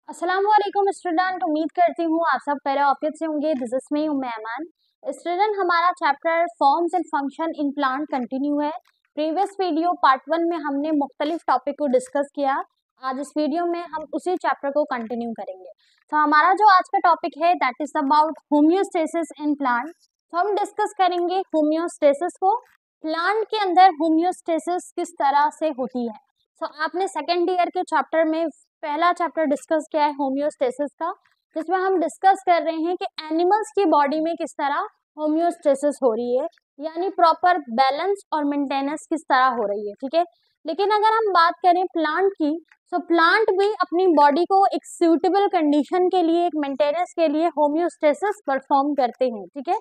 अस्सलाम वालेकुम स्टूडेंट, उम्मीद करती हूँ आप सब पहले ऑफिस से होंगे। दिस इज मी उम्मान। स्टूडेंट, हमारा chapter forms and function in plant continue है। प्रीवियस वीडियो पार्ट 1 में हमने मुख्तलिफ टॉपिक को डिस्कस किया। आज इस वीडियो में हम उसी चैप्टर को कंटिन्यू करेंगे। तो हमारा जो आज का टॉपिक है that is about homeostasis in plant. तो हम डिस्कस करेंगे होम्योस्टेसिस को। प्लांट के अंदर होम्योस्टेसिस किस तरह से होती है। तो आपने सेकेंड ईयर के चैप्टर में पहला चैप्टर डिस्कस किया है होम्योस्टेसिस का, जिसमें हम डिस्कस कर रहे हैं कि एनिमल्स की बॉडी में किस तरह होम्योस्टेसिस हो रही है, यानी प्रॉपर बैलेंस और मेंटेनेंस किस तरह हो रही है। ठीक है, लेकिन अगर हम बात करें प्लांट की, तो प्लांट भी अपनी बॉडी को एक सूटेबल कंडीशन के लिए, एक मेंटेनेंस के लिए होम्योस्टेसिस परफॉर्म करते हैं। ठीक है,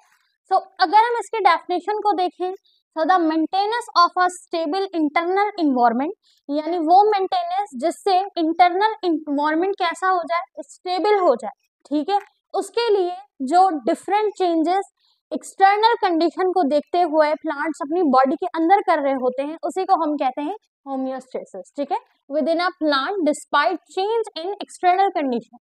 सो अगर हम इसके डेफिनेशन को देखें, so the maintenance of a stable internal environment, यानी वो मेंटेनेंस जिससे इंटरनल इन्वायरमेंट कैसा हो जाए, स्टेबल हो जाए। ठीक है, उसके लिए जो डिफरेंट चेंजेस एक्सटर्नल कंडीशन को देखते हुए प्लांट्स अपनी बॉडी के अंदर कर रहे होते हैं, उसी को हम कहते हैं होम्योस्टेसिस। ठीक है, with in a plant despite change in external condition.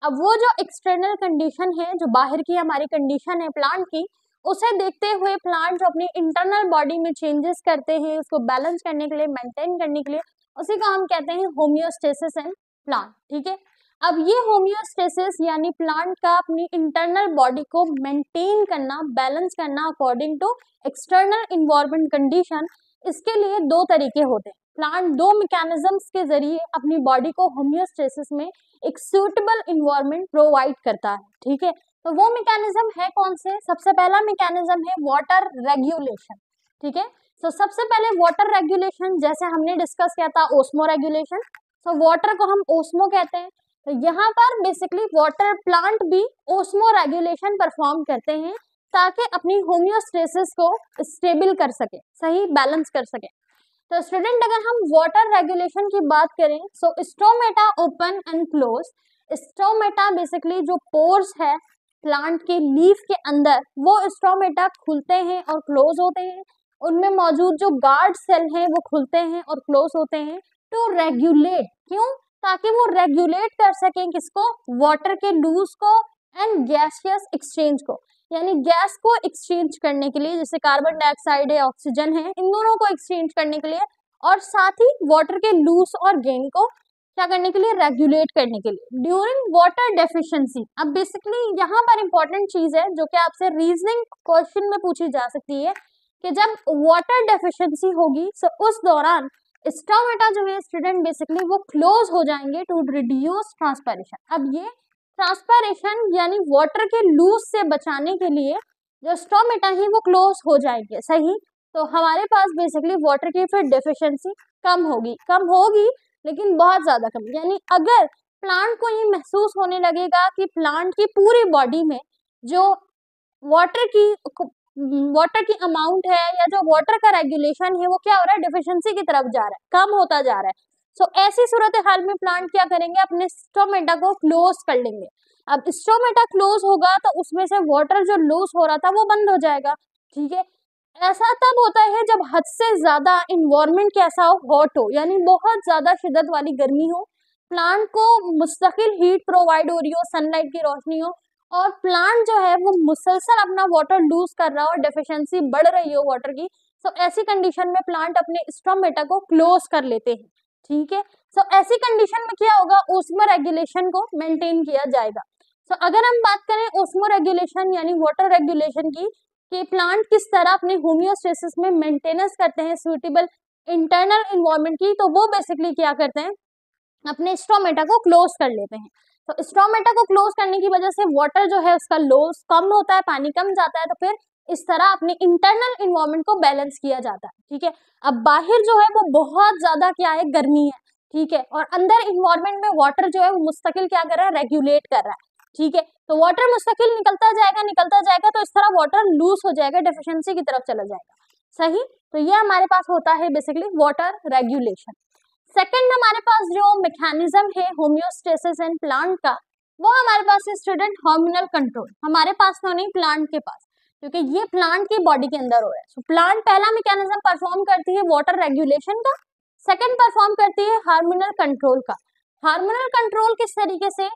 अब वो जो एक्सटर्नल कंडीशन है, जो बाहर की हमारी कंडीशन है प्लांट की, उसे देखते हुए प्लांट जो अपनी इंटरनल बॉडी में चेंजेस करते हैं, उसको बैलेंस करने के लिए, मेंटेन करने के लिए, उसी को हम कहते हैं होम्योस्टेसिस इन प्लांट। ठीक है, अब ये होम्योस्टेसिस यानी प्लांट का अपनी इंटरनल बॉडी को मेंटेन करना, बैलेंस करना according to external environment condition, इसके लिए दो तरीके होते हैं। प्लांट दो मैकेनिज्म्स के जरिए अपनी बॉडी को होम्योस्टेसिस में एक सूटेबल इन्वायरमेंट प्रोवाइड करता है। ठीक है, तो वो मैकेनिज्म है कौन से? सबसे पहला मैकेनिज्म है वाटर रेगुलेशन। ठीक है, तो सबसे पहले वाटर रेगुलेशन, जैसे हमने डिस्कस किया था ओस्मो रेगुलेशन, तो वाटर को हम ओस्मो कहते हैं। तो यहाँ पर बेसिकली वाटर प्लांट भी ओस्मो रेगुलेशन परफॉर्म करते हैं ताकि अपनी होम्योस्टेसिस को स्टेबल कर सके, सही बैलेंस कर सके। तो स्टूडेंट, अगर हम वाटर रेगुलेशन की बात करें, so stomata open and close. Stomata basically जो पोर्स है प्लांट के लीफ के अंदर, वो स्टोमेटा खुलते हैं और क्लोज होते हैं। उनमें मौजूद जो गार्ड सेल हैं वो खुलते हैं और क्लोज होते हैं टू रेगुलेट। क्यों? ताकि वो रेगुलेट कर सकें किसको? वाटर के लूज को एंड गैसियस एक्सचेंज को, यानी गैस को एक्सचेंज करने के लिए, जैसे कार्बन डाइऑक्साइड है, ऑक्सीजन है, इन दोनों को एक्सचेंज करने के लिए, और साथ ही वाटर के लूज और गेन को क्या करने के लिए? रेगुलेट करने के लिए ड्यूरिंग वाटर डेफिशिएंसी। अब बेसिकली यहाँ पर इंपॉर्टेंट चीज है जो कि आपसे रीजनिंग क्वेश्चन में पूछी जा सकती है कि जब वाटर डेफिशिएंसी होगी तो उस दौरान स्टोमेटा जो है स्टूडेंट बेसिकली वो क्लोज हो जाएंगे टू रिड्यूस ट्रांसपैरेशन। अब ये ट्रांसपैरेशन यानी वाटर के लूज से बचाने के लिए जो स्टोमेटा है वो क्लोज हो जाएंगे, सही। तो हमारे पास बेसिकली वाटर की फिर डेफिशिएंसी कम होगी लेकिन बहुत ज्यादा कम। यानी अगर प्लांट को ये महसूस होने लगेगा कि प्लांट की पूरी बॉडी में जो वाटर की अमाउंट है या जो वाटर का रेगुलेशन है वो क्या हो रहा है? डेफिशिएंसी की तरफ जा रहा है, कम होता जा रहा है। सो ऐसी सूरत हाल में प्लांट क्या करेंगे? अपने स्टोमेटा को क्लोज कर लेंगे। अब स्टोमेटा क्लोज होगा तो उसमें से वाटर जो लूज हो रहा था वो बंद हो जाएगा। ठीक है, ऐसा तब होता है जब हद से ज्यादा इन्वायरमेंट कैसा हो? हॉट हो, यानी बहुत ज्यादा शिद्दत वाली गर्मी हो, प्लांट को मुस्तकिल हीट प्रोवाइड हो रही हो, सनलाइट की रोशनी हो, और प्लांट जो है वो मुसलसल अपना वाटर लूज कर रहा हो, डेफिशिएंसी बढ़ रही हो वाटर की। तो ऐसी कंडीशन में प्लांट अपने स्टोमेटा को क्लोज कर लेते हैं। ठीक है, तो ऐसी कंडीशन में क्या होगा? ओस्मो रेगुलेशन को मेंटेन किया जाएगा। तो अगर हम बात करें ओस्मो रेगुलेशन यानी वाटर रेगुलेशन की, कि प्लांट किस तरह अपने होम्योस्टेसिस में मेंटेनेंस करते हैं सूटेबल इंटरनल इन्वायरमेंट की, तो वो बेसिकली क्या करते हैं? अपने स्टोमेटा को क्लोज कर लेते हैं। तो स्टोमेटा को क्लोज करने की वजह से वाटर जो है उसका लॉस कम होता है, पानी कम जाता है, तो फिर इस तरह अपने इंटरनल इन्वायरमेंट को बैलेंस किया जाता है। ठीक है, अब बाहर जो है वो बहुत ज्यादा क्या है? गर्मी है। ठीक है, और अंदर इन्वायरमेंट में वाटर जो है वो मुस्तकिल क्या कर रहा है? रेगुलेट कर रहा है। ठीक है, तो वाटर मुस्तकिल निकलता जाएगा, तो इस तरह वाटर लूज हो जाएगा, डेफिशिएंसी की तरफ चला जाएगा, सही। तो ये हमारे पास होता है बेसिकली वाटर रेगुलेशन। सेकंड हमारे पास जो मैकेनिज्म है होम्योस्टेसिस इन प्लांट का, वो हमारे पास है स्टूडेंट हार्मोनल कंट्रोल। हमारे पास तो नहीं, प्लांट के पास, क्योंकि ये प्लांट की बॉडी के अंदर हो रहा है। सो प्लांट पहला मैकेनिज्म परफॉर्म करती है वाटर रेगुलेशन का, सेकंड परफॉर्म करती है हार्मोनल कंट्रोल का। हार्मोनल कंट्रोल किस तरीके से,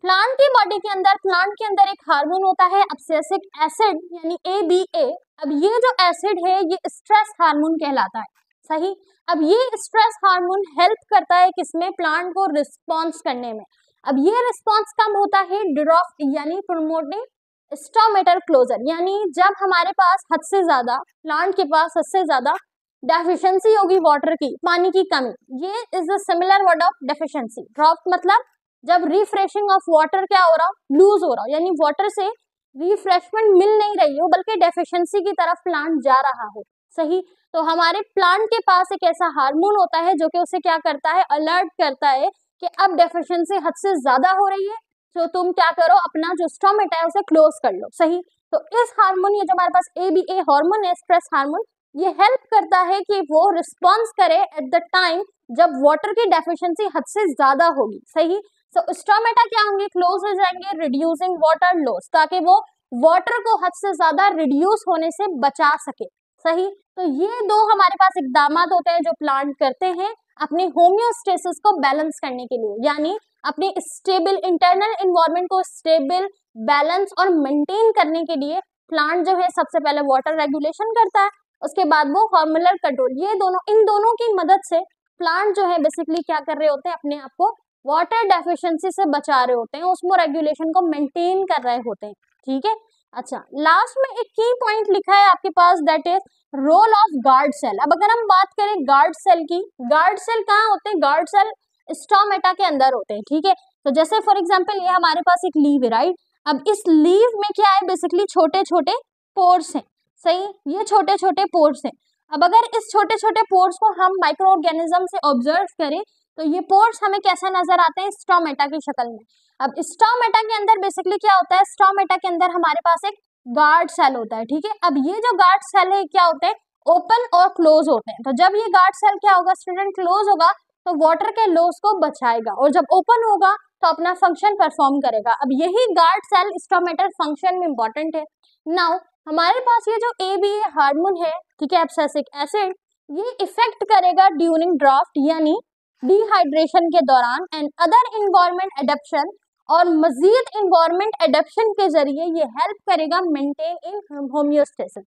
प्लांट की बॉडी के अंदर, प्लांट के अंदर एक हार्मोन होता है एब्सिसिक एसिड यानी ABA। अब ये जो एसिड है ये स्ट्रेस हार्मोन कहलाता है, सही। अब ये स्ट्रेस हार्मोन हेल्प करता है किसमें, प्लांट को रिस्पॉन्स करने में। अब ये रिस्पॉन्स कम होता है ड्यूरोफिल यानी प्रमोटिंग स्टोमेटल क्लोजर, यानी जब हमारे पास हद से ज्यादा, प्लांट के पास हद से ज्यादा डेफिशिएंसी होगी वाटर की, पानी की कमी, ये is the similar word of deficiency. Drop मतलब जब रिफ्रेशिंग ऑफ वाटर क्या हो रहा, लूज हो रहा, यानी वाटर से रिफ्रेशमेंट मिल नहीं रही हो बल्कि डेफिशिएंसी की तरफ प्लांट जा रहा हो, सही। तो हमारे प्लांट के पास एक ऐसा हार्मोन होता है जो कि उसे क्या करता है, अलर्ट करता है कि अब डेफिशिएंसी हद से ज्यादा हो रही है, तो तुम क्या करो, अपना जो स्टोमेटा है उसे क्लोज कर लो, सही। तो इस हार्मोन, ये जो हमारे पास ABA हार्मोन है, स्ट्रेस हार्मोन, ये हेल्प करता है कि वो रिस्पॉन्स करे एट द टाइम जब वाटर की डेफिशिएंसी हद से ज्यादा होगी, सही। तो स्टोमेटा क्या होंगे, क्लोज हो जाएंगे, रिड्यूसिंग वाटर लॉस, ताकि वो वाटर को हद से ज्यादा रिड्यूस होने से बचा सके, सही। तो ये दो हमारे पास इकदाम होते हैं जो प्लांट करते हैं अपने होम्योस्टेसिस को बैलेंस करने के लिए, यानी अपने स्टेबल इंटरनल इन्वायरमेंट को स्टेबल, बैलेंस और मेंटेन करने के लिए प्लांट जो है सबसे पहले वाटर रेगुलेशन करता है, उसके बाद वो हार्मोनल कंट्रोल, ये दोनों, इन दोनों की मदद से प्लांट जो है बेसिकली क्या कर रहे होते हैं, अपने आप को वाटर डेफिशिएंसी से बचा रहे होते हैं, उसमें रेगुलेशन को मेंटेन कर रहे होते हैं, ठीक है। अच्छा, लास्ट में एक की पॉइंट लिखा है आपके पास, that is role of guard cell. अब अगर हम बात करें गार्ड सेल की, गार्ड सेल कहाँ होते हैं, गार्ड सेल स्टोमेटा के अंदर होते हैं, ठीक है। तो जैसे फॉर एग्जांपल ये हमारे पास एक लीव है, राइट। अब इस लीव में क्या है, बेसिकली छोटे छोटे पोर्स हैं, सही, ये छोटे छोटे पोर्स हैं। अब अगर इस छोटे छोटे पोर्स को हम माइक्रो ऑर्गेनिज्म से ऑब्जर्व करें तो ये पोर्स हमें कैसे नजर आते हैं, स्टोमेटा की शक्ल में। अब स्टोमेटा के अंदर बेसिकली क्या होता है, स्टोमेटा के अंदर हमारे पास एक गार्ड सेल होता है, ठीक है। अब ये जो गार्ड सेल है क्या होते हैं, ओपन और क्लोज होते हैं। तो जब ये गार्ड सेल क्या होगा स्टूडेंट, क्लोज होगा तो वाटर के लॉस को बचाएगा, और जब ओपन होगा तो अपना फंक्शन परफॉर्म करेगा। अब यही गार्ड सेल स्टोमेटल फंक्शन में इंपॉर्टेंट है। नाउ हमारे पास ये जो ABA हार्मोन है, ठीक है, एब्सिसिक एसिड, ये इफेक्ट करेगा ड्यूरिंग ड्राफ्ट यानी डिहाइड्रेशन के दौरान, एंड अदर इन्वायरमेंट एडेप्शन, और मजीद इन्वायरमेंट एडेप्शन के जरिए ये हेल्प करेगा मेंटेन इन होम्योस्टेसिस।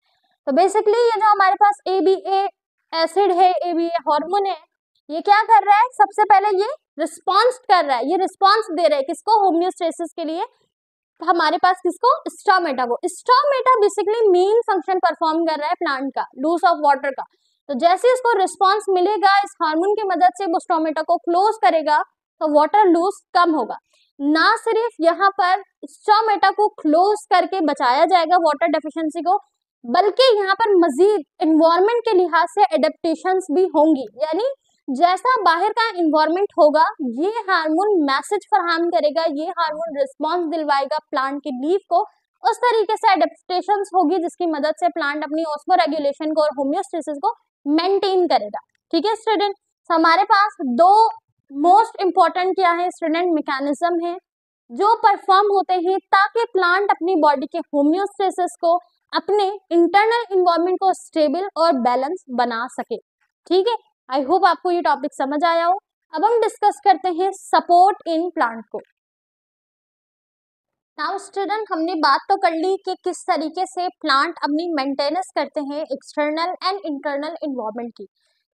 तो बेसिकली ये जो हमारे पास ABA एसिड है, ABA हार्मोन है, ये क्या कर रहा है, सबसे पहले ये रिस्पॉन्स कर रहा है, ये रिस्पॉन्स दे रहा है किसको, होम्योस्टेसिस के लिए, हमारे पास किसको, स्टोमेटा को। Stomata basically main function perform कर रहा है प्लांट का, लूज ऑफ वाटर का। तो जैसे इसको रिस्पॉन्स मिलेगा इस हार्मोन की मदद से, वो स्टोमेटा को क्लोज करेगा तो वाटर लूज कम होगा। ना सिर्फ यहाँ पर स्टोमेटा को क्लोज करके बचाया जाएगा वाटर डेफिशिएंसी को, बल्कि यहाँ पर मजीद इन्वायरमेंट के लिहाज से एडेप्टेशंस भी होंगी, यानी जैसा बाहर का इन्वायरमेंट होगा ये हार्मोन मैसेज फराहम करेगा, ये हार्मोन रिस्पॉन्स दिलवाएगा प्लांट की लीफ को, उस तरीके से एडेप्टेशंस होगी जिसकी मदद से प्लांट अपनी ऑस्मो रेगुलेशन को और होम्योस्टेसिस को मेंटेन करेगा, ठीक है स्टूडेंट। तो हमारे पास दो मोस्ट इंपॉर्टेंट क्या है स्टूडेंट, मैकेनिज्म है जो परफॉर्म होते हैं ताकि प्लांट अपनी बॉडी के होम्योस्टेसिस को, अपने इंटरनल इन्वायरमेंट को स्टेबल और बैलेंस बना सके, ठीक है। आई होप आपको ये टॉपिक समझ आया हो। अब हम डिस्कस करते हैं सपोर्ट इन प्लांट को। नाउ स्टूडेंट, हमने बात तो कर ली कि किस तरीके से प्लांट अपनी मेंटेनेंस करते हैं एक्सटर्नल एंड इंटरनल इन्वायरमेंट की।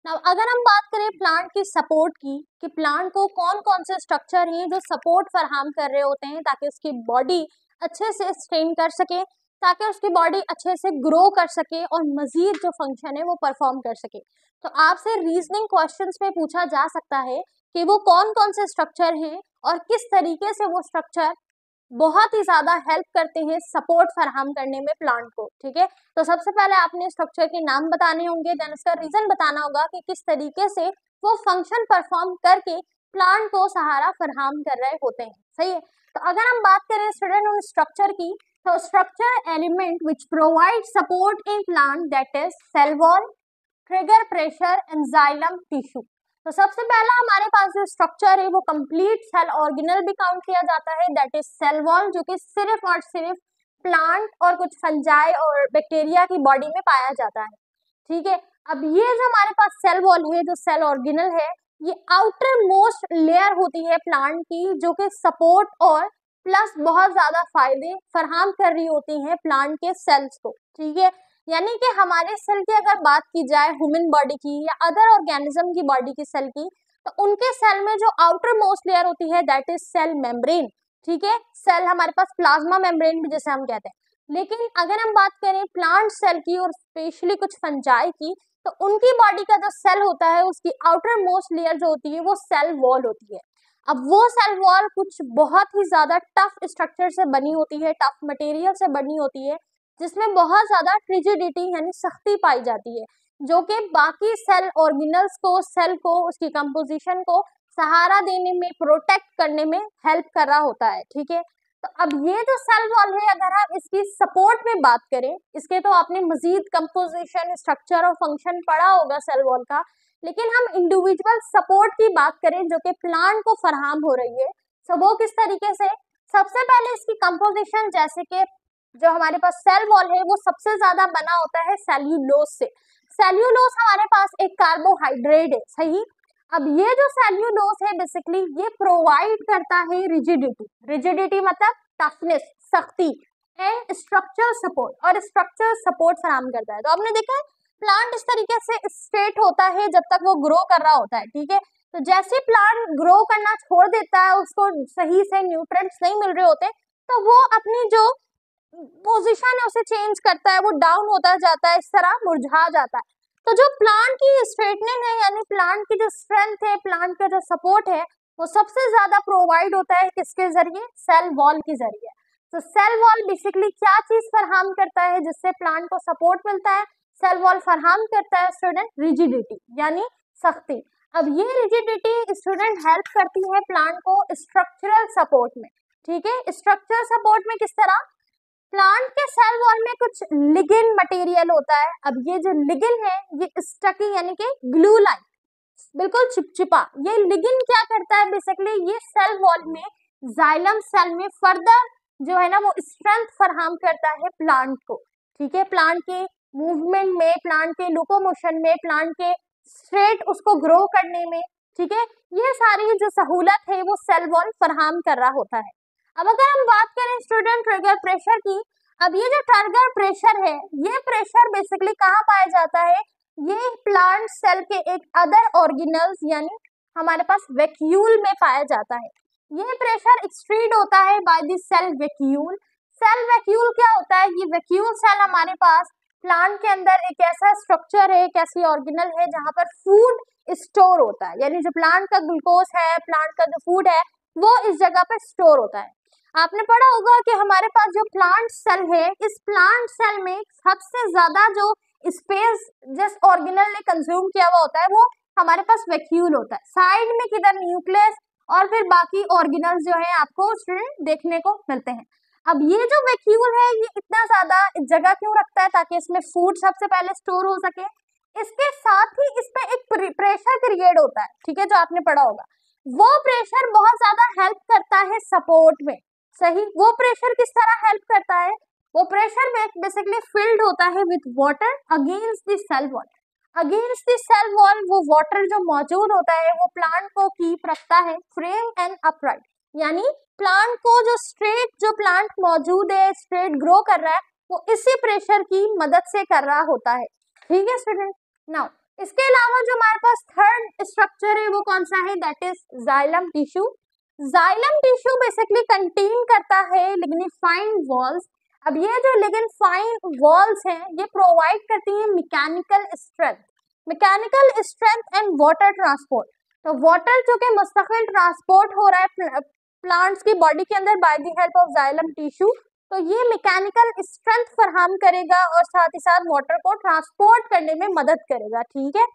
नाउ अगर हम बात करें प्लांट की सपोर्ट की, कि प्लांट को कौन कौन से स्ट्रक्चर हैं जो सपोर्ट फराहम कर रहे होते हैं ताकि उसकी बॉडी अच्छे से स्ट्रेन कर सके, ताकि उसकी बॉडी अच्छे से ग्रो कर सके और मजीद जो फंक्शन है वो परफॉर्म कर सके। तो आपसे रीजनिंग क्वेश्चंस में पूछा जा सकता है कि वो कौन कौन से स्ट्रक्चर हैं और किस तरीके से वो स्ट्रक्चर बहुत ही ज्यादा हेल्प करते हैं सपोर्ट फराहम करने में प्लांट को, ठीक है। तो सबसे पहले आपने स्ट्रक्चर के नाम बताने होंगे, देन उसका रीजन बताना होगा कि किस तरीके से वो फंक्शन परफॉर्म करके प्लांट को सहारा फराहम कर रहे होते हैं, सही है। तो अगर हम बात करें स्टूडेंट उन स्ट्रक्चर की, तो structure element which provide support in plant that is cell wall, turgor pressure and xylem tissue. तो सबसे पहला हमारे पास जो स्ट्रक्चर है वो कंप्लीट सेल ऑर्गेनल भी काउंट किया जाता है, दैट इज सेल वॉल, जो कि सिर्फ और सिर्फ प्लांट और कुछ फंजाई और बैक्टीरिया की बॉडी में पाया जाता है, ठीक है। अब ये जो हमारे पास सेल वॉल है, जो सेल ऑर्गेनल है, ये आउटर मोस्ट लेयर होती है प्लांट की, जो कि सपोर्ट और प्लस बहुत ज्यादा फायदे फराहम कर रही होती हैं प्लांट के सेल्स को, ठीक है। यानी कि हमारे सेल की अगर बात की जाए ह्यूमन बॉडी की या अदर ऑर्गेनिज्म की बॉडी की सेल की, तो उनके सेल में जो आउटर मोस्ट लेयर होती है दैट इज सेल मेम्ब्रेन, ठीक है। सेल हमारे पास प्लाज्मा मेम्ब्रेन भी जैसे हम कहते हैं। लेकिन अगर हम बात करें प्लांट सेल की और स्पेशली कुछ फंजाई की, तो उनकी बॉडी का जो सेल होता है उसकी आउटर मोस्ट लेयर जो होती है वो सेल वॉल होती है। अब वो सेल वॉल कुछ बहुत ही ज्यादा टफ स्ट्रक्चर से बनी होती है, टफ मटेरियल से बनी होती है, जिसमें बहुत ज्यादा ट्रिजिडिटी यानी सख्ती पाई जाती है, जो कि बाकी सेल ऑर्गेनल्स को, सेल को, उसकी कंपोजिशन को सहारा देने में, प्रोटेक्ट करने में हेल्प कर रहा होता है, ठीक है। तो अब ये जो सेल वॉल है, अगर आप इसकी सपोर्ट में बात करें, इसके तो आपने मजीद कंपोजिशन, स्ट्रक्चर और फंक्शन पढ़ा होगा सेल वॉल का, लेकिन हम इंडिविजुअल सपोर्ट की बात करें जो कि प्लांट को फराहम हो रही है, तो वो किस तरीके से। सबसे पहले इसकी कंपोजिशन, जैसे कि जो हमारे पास सेल वॉल है वो सबसे ज्यादा बना होता है सेल्यूलोज से। सेल्यूलोज हमारे पास एक कार्बोहाइड्रेट है, सही। अब ये जो सेल्यूलोज है बेसिकली ये प्रोवाइड करता है रिजिडिटी, रिजिडिटी मतलब टफनेस, सख्ती, एंड स्ट्रक्चर सपोर्ट, और स्ट्रक्चर सपोर्ट फराहम करता है। तो आपने देखा है प्लांट इस तरीके से स्ट्रेट होता है जब तक वो ग्रो कर रहा होता है, ठीक है। तो जैसे प्लांट ग्रो करना छोड़ देता है, उसको सही से न्यूट्रिएंट्स नहीं मिल रहे होते, तो वो अपनी जो पोजीशन है उसे चेंज करता है, वो डाउन होता जाता है, इस तरह मुरझा जाता है। तो जो प्लांट की स्ट्रेटनिंग है यानी प्लांट की जो स्ट्रेंथ है, प्लांट का जो सपोर्ट है, वो सबसे ज्यादा प्रोवाइड होता है किसके जरिए, सेल वॉल के जरिए। तो सेल वॉल बेसिकली क्या चीज फराहम करता है जिससे प्लांट को सपोर्ट मिलता है, सेल वॉल फराहम करता है स्टूडेंट रिजिडिटी यानी सख्ती। अब ये रिजिडिटी स्टूडेंट हेल्प करती है प्लांट को स्ट्रक्चरल सपोर्ट में, ठीक है। स्ट्रक्चरल सपोर्ट में किस तरह, प्लांट के सेल वॉल में कुछ लिगेंड मटेरियल होता है। अब ये जो लिगेंड है ये स्टकी यानी कि ग्लू लाइन, बिल्कुल चिपचिपा, ये लिगेंड क्या करता है बेसिकली, ये सेल वॉल में जाइलम सेल में फर्दर जो है ना वो स्ट्रेंथ फराहम करता है प्लांट को, ठीक है। प्लांट के मूवमेंट में, प्लांट के लोकोमोशन में, प्लांट के स्ट्रेट उसको ग्रो करने में, ठीक है। ये सारी जो सहूलत है वो सेल वॉल फराहम कर रहा होता है। अब अगर हम बात करें स्टूडेंट ट्रिगर प्रेशर की, अब ये जो ट्रिगर प्रेशर है ये प्रेशर बेसिकली कहाँ पाया जाता है, ये प्लांट सेल के एक अदर ऑर्गेनल्स यानी हमारे पास वैक्यूल में पाया जाता है। ये प्रेशर एक्सट्रीड होता है by the cell vacuole. Cell vacuole क्या होता है, ये वैक्यूल सेल हमारे पास प्लांट के अंदर एक ऐसा स्ट्रक्चर है, एक ऐसी ऑर्गेनल है जहां पर फूड स्टोर होता है, यानी जो प्लांट का ग्लूकोज है, प्लांट का जो फूड है वो इस जगह पर स्टोर होता है। आपने पढ़ा होगा कि हमारे पास जो प्लांट सेल है, इस प्लांट सेल में सबसे ज्यादा जो स्पेस जिस ऑर्गेनल ने कंज्यूम किया हुआ होता है वो हमारे पास वैक्यूल होता है। साइड में किधर न्यूक्लियस और फिर बाकी ऑर्गेनल्स जो है आपको स्टूडेंट देखने को मिलते हैं। अब ये जो वैक्यूल है ये इतना ज्यादा जगह क्यों रखता है, ताकि इसमें फूड सबसे पहले स्टोर हो सके। इसके साथ ही इस पे एक प्रेशर क्रिएट होता है, ठीक है, जो आपने पढ़ा होगा। वो प्रेशर बहुत ज्यादा हेल्प करता है सपोर्ट में, सही। वो प्रेशर किस तरह हेल्प करता है, वो प्रेशर बेसिकली फिल्ड होता है with water against the cell wall. Against the cell wall वो वाटर जो मौजूद होता है वो प्लांट को कीप रखता है फ्रेम एंड अपराइट, यानी प्लांट को जो स्ट्रेट, जो प्लांट मौजूद है, स्ट्रेट ग्रो कर रहा है, वो इसी प्रेशर की मदद से कर रहा होता है, ठीक है स्टूडेंट। नाउ इसके अलावा जो हमारे पास थर्ड स्ट्रक्चर है वो कौन सा है, that is xylem tissue. Xylem tissue basically contain करता है लिग्निफाइंग वॉल्स। अब ये जो लिग्निफाइंग वॉल्स हैं ये प्रोवाइड करती हैं mechanical strength and water transport. तो वाटर जो कि मुस्तकिल ट्रांसपोर्ट हो रहा है प्लांट्स की बॉडी के अंदर bye the help of xylem tissue, तो ये मैकेनिकल स्ट्रेंथ फराहम करेगा और साथ ही साथ वाटर को ट्रांसपोर्ट करने में मदद करेगा, ठीक है।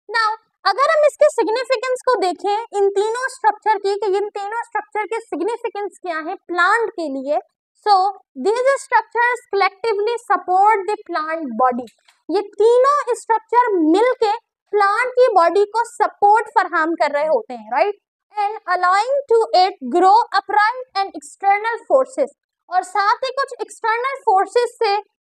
नाउ अगर हम इसके सिग्निफिकेंस को देखें इन तीनों स्ट्रक्चर की, कि इन तीनों स्ट्रक्चर के सिग्निफिकेंस क्या है प्लांट के लिए, so these structures collectively support the plant body. ये तीनों स्ट्रक्चर मिलके प्लांट की बॉडी को सपोर्ट फराहम कर रहे होते हैं, right, and allowing to it grow upright and external forces, और साथ ही कुछ एक्सटर्नल फोर्सेस से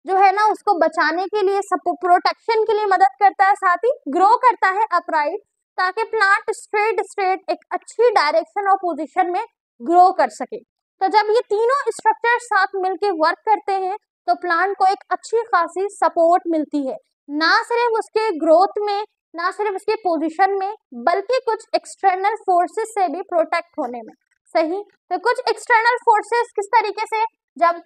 जो है ना उसको बचाने के लिए, सब प्रोटेक्शन के लिए मदद करता है, साथ ही ग्रो करता है अपराइट ताकि प्लांट स्ट्रेट एक अच्छी डायरेक्शन और पोजीशन में ग्रो कर सके। तो जब ये तीनों स्ट्रक्चर साथ मिलके वर्क करते हैं तो प्लांट को एक अच्छी खासी सपोर्ट मिलती है, ना सिर्फ उसके ग्रोथ में, ना सिर्फ उसके पोजीशन में, बल्कि कुछ एक्सटर्नल फोर्सेस से भी प्रोटेक्ट होने में। सही, तो कुछ एक्सटर्नल फोर्सेस किस तरीके से, जब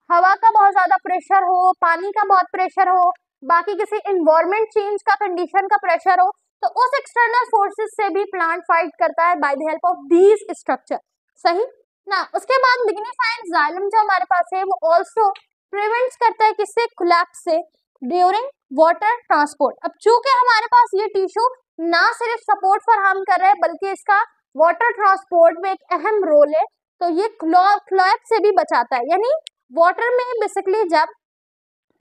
हवा का बहुत ज्यादा प्रेशर हो, पानी का बहुत प्रेशर हो, बाकी किसी इन्वायरमेंट चेंज का, कंडीशन का प्रेशर हो, तो उस एक्सटर्नल फोर्सेस से भी प्लांट फाइट करता है by the help of these structure. सही ना। उसके बाद लिग्निफाइंग जाइलम जो हमारे पास है वो ऑल्सो प्रिवेंट्स करता है किससे, कोलैप्स से ड्यूरिंग वाटर ट्रांसपोर्ट। अब चूंकि हमारे पास ये टिश्यू ना सिर्फ सपोर्ट फराहम कर रहा है बल्कि इसका वाटर ट्रांसपोर्ट में एक अहम रोल है, तो ये कोलैप्स से भी बचाता है। यानी वाटर में बेसिकली जब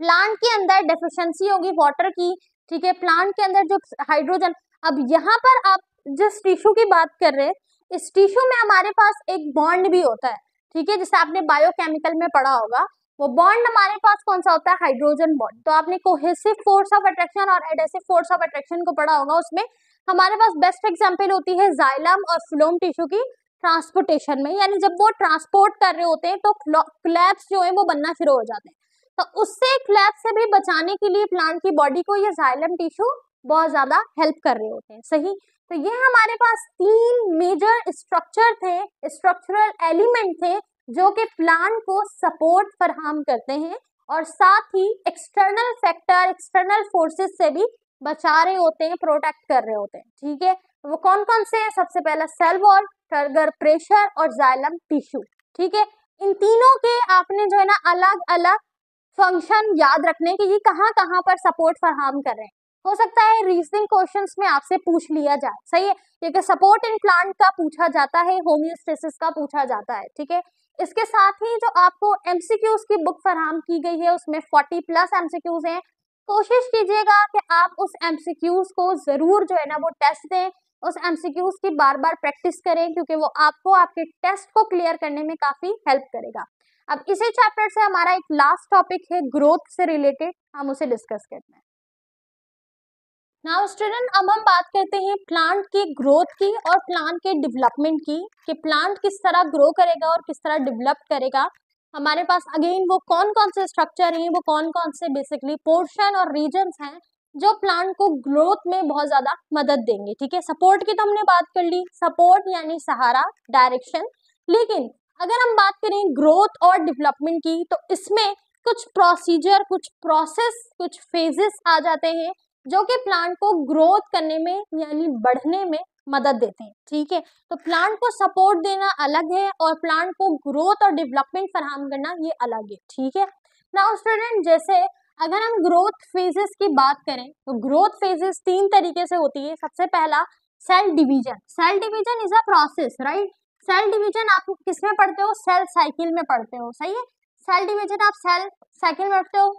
प्लांट के अंदर डेफिशिएंसी होगी वाटर की, ठीक है, प्लांट के अंदर जो हाइड्रोजन, अब यहाँ पर आप जिस टिश्यू की बात कर रहे हैं, इस टिश्यू में हमारे पास एक बॉन्ड भी होता है, ठीक है, जैसे आपने बायोकेमिकल में पढ़ा होगा, वो बॉन्ड हमारे पास कौन सा होता है, हाइड्रोजन बॉन्ड। तो आपने कोहेसिव फोर्स ऑफ अट्रैक्शन और एडेसिव फोर्स ऑफ अट्रैक्शन को पढ़ा होगा, उसमें हमारे पास बेस्ट एग्जांपल होती है जाइलम और फ्लोएम टिश्यू की ट्रांसपोर्टेशन में। यानी जब वो ट्रांसपोर्ट कर रहे होते हैं तो कोलैप्स जो है वो बनना शुरू हो जाते हैं, तो उससे कोलैप्स से भी बचाने के लिए प्लांट की बॉडी को ये जाइलम टिश्यू बहुत ज्यादा हेल्प कर रहे होते हैं। सही, तो ये हमारे पास तीन मेजर स्ट्रक्चर थे, स्ट्रक्चरल एलिमेंट थे जो कि प्लांट को सपोर्ट फराहम करते हैं और साथ ही एक्सटर्नल फैक्टर, एक्सटर्नल फोर्सेस से भी बचा रहे होते हैं, प्रोटेक्ट कर रहे होते हैं। ठीक है, वो कौन कौन से हैं? सबसे पहला सेल वॉल, टर्गर प्रेशर और जाइलम टिश्यू। ठीक है, इन तीनों के आपने जो है ना अलग अलग फंक्शन याद रखने के, ये कहाँ कहाँ पर सपोर्ट फराहम कर रहे हैं। हो सकता है रीजनिंग क्वेश्चंस में आपसे पूछ लिया जाए, सही है, क्योंकि सपोर्ट इन प्लांट का पूछा जाता है, होमियोस्टेसिस का पूछा जाता है। ठीक है, इसके साथ ही जो आपको एमसीक्यूज की बुक फराहम की गई है उसमें 40+ एमसीक्यूज हैं। कोशिश कीजिएगा कि आप उस एमसीक्यूज को जरूर जो है ना वो टेस्ट दें, उस एमसीक्यूज की बार बार प्रैक्टिस करें, क्योंकि वो आपको आपके टेस्ट को क्लियर करने में काफी हेल्प करेगा। अब इसी चैप्टर से हमारा एक लास्ट टॉपिक है ग्रोथ से रिलेटेड, हम उसे डिस्कस करते हैं। नाउ स्टूडेंट, अब हम बात करते हैं प्लांट की ग्रोथ की और प्लांट के डेवलपमेंट की, कि प्लांट किस तरह ग्रो करेगा और किस तरह डेवलप करेगा। हमारे पास अगेन वो कौन कौन से स्ट्रक्चर हैं, वो कौन कौन से बेसिकली पोर्शन और रीजन्स हैं जो प्लांट को ग्रोथ में बहुत ज्यादा मदद देंगे। ठीक है, सपोर्ट की तो हमने बात कर ली, सपोर्ट यानी सहारा, डायरेक्शन। लेकिन अगर हम बात करें ग्रोथ और डेवलपमेंट की, तो इसमें कुछ प्रोसीजर, कुछ प्रोसेस, कुछ फेजेस आ जाते हैं जो कि प्लांट को ग्रोथ करने में यानी बढ़ने में मदद देते हैं। ठीक है, तो प्लांट को सपोर्ट देना अलग है और प्लांट को ग्रोथ और डेवलपमेंट फराहम करना ये अलग है। ठीक है, नाउ स्टूडेंट, जैसे अगर हम ग्रोथ फेजेस की बात करें तो ग्रोथ फेजेस 3 तरीके से होती है। सबसे पहला cell division. Cell division is a process, right. Cell division आप किसमें पढ़ते हो? सेल साइकिल में पढ़ते हो, सही है। सेल डिवीजन आप सेल साइकिल में पढ़ते हो।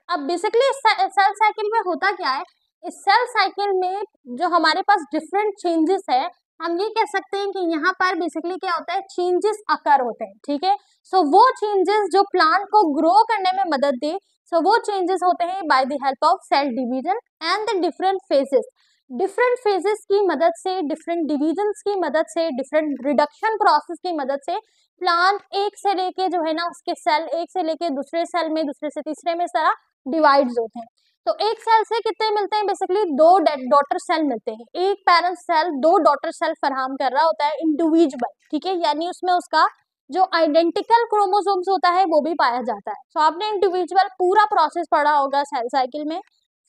अब बेसिकली सेल साइकिल में होता क्या है, इस सेल साइकिल में जो हमारे पास डिफरेंट चेंजेस है, हम ये कह सकते हैं कि यहाँ पर बेसिकली क्या होता है, चेंजेस अकर होते हैं। ठीक है, सो वो चेंजेस जो प्लांट को ग्रो करने में मदद दे, सो वो चेंजेस होते हैं by the help of cell division and the different phases. Different phases की मदद से, डिफरेंट डिविजन्स की मदद से, डिफरेंट रिडक्शन प्रोसेस की मदद से प्लांट एक से लेके जो है ना उसके सेल, एक से लेके दूसरे सेल में, दूसरे से तीसरे में, इस तरह डिवाइड्स होते हैं। तो एक सेल से कितने मिलते हैं? बेसिकली 2 डॉटर सेल मिलते हैं। एक पेरेंट सेल 2 डॉटर सेल फराहम कर रहा होता है इंडिविजुअल। ठीक है, यानी उसमें उसका जो आइडेंटिकल क्रोमोसोम्स होता है वो भी पाया जाता है। तो आपने इंडिविजुअल पूरा प्रोसेस पढ़ा होगा सेल साइकिल में।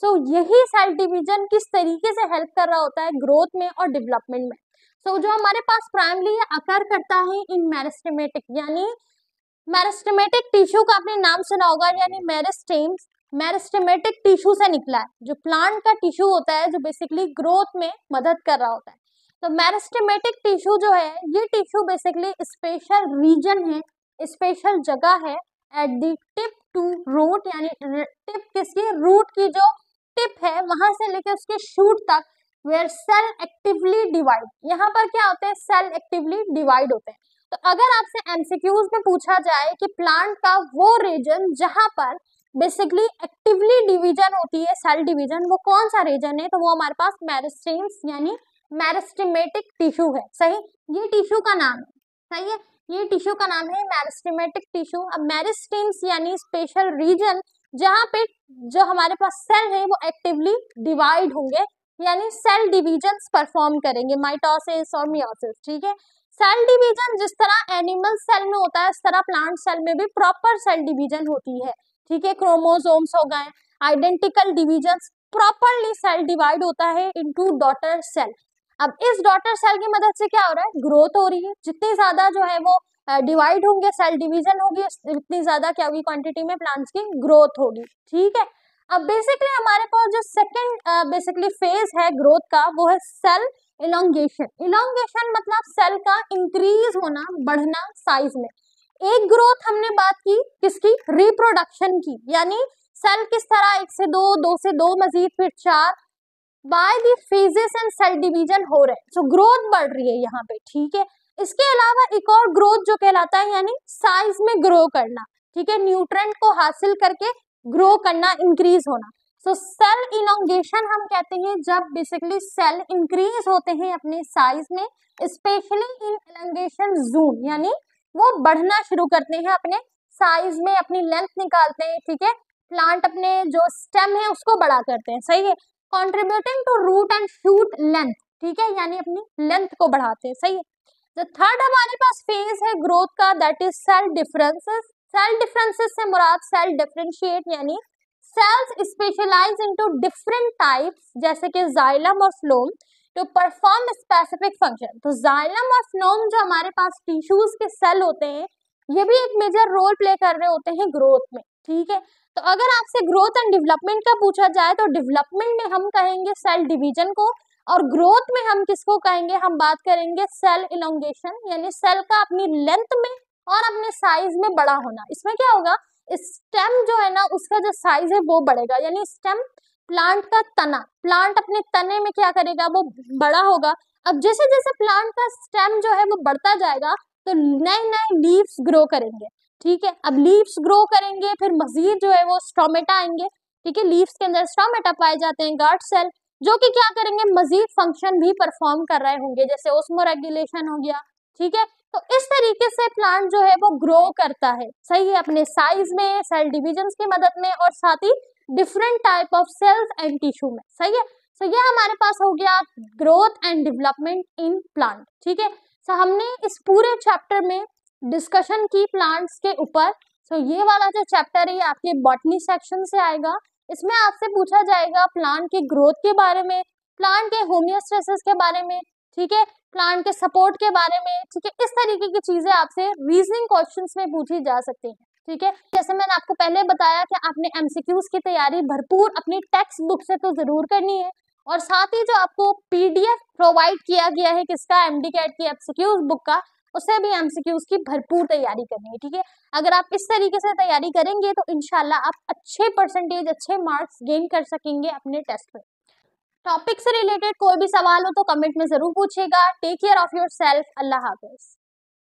सो यही सेल डिवीजन किस तरीके से हेल्प कर रहा होता है ग्रोथ में और डेवलपमेंट में। सो जो हमारे पास प्राइमरी अकर करता है इन मेरिस्टेमेटिक, यानी मेरिस्टेमेटिक टिश्यू का आपने नाम सुना होगा, यानी मेरिस्टेम्स मेरिस्टेमेटिक टिश्यू से निकला है, जो प्लांट का टिश्यू होता है जो बेसिकली ग्रोथ में मदद कर रहा होता है। तो मेरिस्टेमेटिक टिश्यू जो है, ये टिश्यू बेसिकली स्पेशल रीजन है, स्पेशल जगह है at the tip to root, यानी टिप किसकी, रूट की जो टिप है वहां से लेकर उसके शूट तक, वेयर सेल एक्टिवली डिवाइड। यहाँ पर क्या होते हैं? सेल एक्टिवली डिवाइड होते हैं। तो अगर आपसे एमसीक्यूज में पूछा जाए कि प्लांट का वो रीजन जहां पर बेसिकली एक्टिवली डिवीजन होती है, सेल डिवीजन, वो कौन सा रीजन है, तो वो हमारे पास मेरिस्टेम्स यानी मेरिस्टेमेटिक टिश्यू है, सही, ये टिश्यू का नाम है, सही है, ये टिश्यू का नाम है मेरिस्टेमेटिक टिश्यू। अब मेरिस्टेम्स यानी स्पेशल रीजन जहाँ पे जो हमारे पास सेल है वो एक्टिवली डिवाइड होंगे, यानी सेल डिविजन्स परफॉर्म करेंगे, माइटोसिस और मियोसिस, ठीक है। सेल डिवीजन जिस तरह एनिमल सेल में होता है, इस तरह प्लांट सेल में भी प्रॉपर सेल डिवीजन होती है, ठीक है। क्रोमोसोम्स हो गए, identical divisions, properly cell divide होता है इनटू डॉटर सेल। अब इस डॉटर सेल की मदद से क्या हो रहा है, ग्रोथ हो रही है, जितनी ज्यादा जो है वो डिवाइड होंगे, सेल डिवीजन होगी, उतनी ज्यादा क्या होगी, क्वांटिटी में प्लांट्स की ग्रोथ होगी, ठीक है। अब बेसिकली हमारे पास जो सेकंड बेसिकली फेज है ग्रोथ का वो है सेल इलोंगेशन। इलोंगेशन मतलब सेल का इंक्रीज होना, बढ़ना साइज में। एक ग्रोथ हमने बात की किसकी, रिप्रोडक्शन की, यानी सेल किस तरह एक से दो से दो मजीद फिर चार, by the phases and cell division हो रहे हैं, तो ग्रोथ बढ़ रही है यहाँ पे, ठीक है। इसके अलावा एक और ग्रोथ जो कहलाता है यानी साइज में ग्रो करना, ठीक है, न्यूट्रेंट को हासिल करके ग्रो करना, इंक्रीज होना। सो सेल इलोंगेशन हम कहते हैं जब बेसिकली सेल इंक्रीज होते हैं अपने साइज में, स्पेशली इन इलोंगेशन जोन, यानी वो बढ़ना शुरू करते हैं अपने साइज में, अपनी लेंथ निकालते हैं, ठीक है। प्लांट अपने जो स्टेम है उसको बड़ा करते हैं, सही है, contributing to root and shoot length, ठीक है, यानी अपनी लेंथ को बढ़ाते हैं, सही है। जो थर्ड हमारे पास फेज है ग्रोथ का, that is cell differences. Cell differences से मुराद सेल डिफरेंशिएट, यानी cells specialize into different types, जैसे कि जाइलम और phloem, to perform specific function. तो जाइलम और फ्लोम जो हमारे पास टिश्यूज के सेल होते हैं, ये भी एक मेजर रोल प्ले कर रहे होते हैं ग्रोथ में, ठीक है। तो अगर आपसे ग्रोथ एंड डेवलपमेंट का पूछा जाए तो डेवलपमेंट में हम कहेंगे सेल डिवीजन को, और ग्रोथ में हम किसको कहेंगे, हम बात करेंगे सेल इलोंगेशन, यानी सेल का अपनी लेंथ में और अपने साइज में बड़ा होना। इसमें क्या होगा, स्टेम जो है ना उसका जो साइज है वो बढ़ेगा, यानी स्टेम प्लांट का तना, प्लांट अपने तने में क्या करेगा, वो बड़ा होगा। अब जैसे जैसे प्लांट का स्टेम जो है वो बढ़ता जाएगा तो नए नए लीव्स ग्रो करेंगे, ठीक है। अब लीव्स ग्रो करेंगे, फिर मजीद जो है वो स्टोमेटा आएंगे, ठीक है। लीव्स के अंदर स्टोमेटा पाए जाते हैं, गार्ड सेल, जो कि क्या करेंगे, मजीद फंक्शन भी परफॉर्म कर रहे होंगे, जैसे ओस्मोरेगुलेशन हो गया, ठीक है। तो इस तरीके से प्लांट जो है वो ग्रो करता है, सही है, अपने साइज में, सेल डिविजन्स की मदद में, और साथ ही different type of cells and tissue में, सही है। तो ये हमारे पास हो गया growth and development in plant, ठीक है। तो हमने इस पूरे चैप्टर में डिस्कशन की प्लांट्स के ऊपर। तो ये वाला जो चैप्टर है ये आपके बॉटनी सेक्शन से आएगा, इसमें आपसे पूछा जाएगा प्लांट के ग्रोथ के बारे में, प्लांट के होमियोस्टेसिस के बारे में, ठीक है, प्लांट के सपोर्ट के बारे में, ठीक है। इस तरीके की चीजें आपसे रीजनिंग क्वेश्चंस में पूछी जा सकती हैं, ठीक है। जैसे मैंने आपको पहले बताया कि आपने एमसीक्यूज की तैयारी भरपूर अपनी टेक्स्ट बुक से तो जरूर करनी है, और साथ ही जो आपको पीडीएफ प्रोवाइड किया गया है किसका, एमडीकैट की एमसीक्यूज बुक का, उससे भी एमसीक्यूज की भरपूर तैयारी करनी है, ठीक है। अगर आप इस तरीके से तैयारी करेंगे तो इंशाल्लाह आप अच्छे परसेंटेज, अच्छे मार्क्स गेन कर सकेंगे अपने टेस्ट में। टॉपिक से रिलेटेड कोई भी सवाल हो तो कमेंट में जरूर पूछिएगा। Take care of yourself. अल्लाह हाफिज।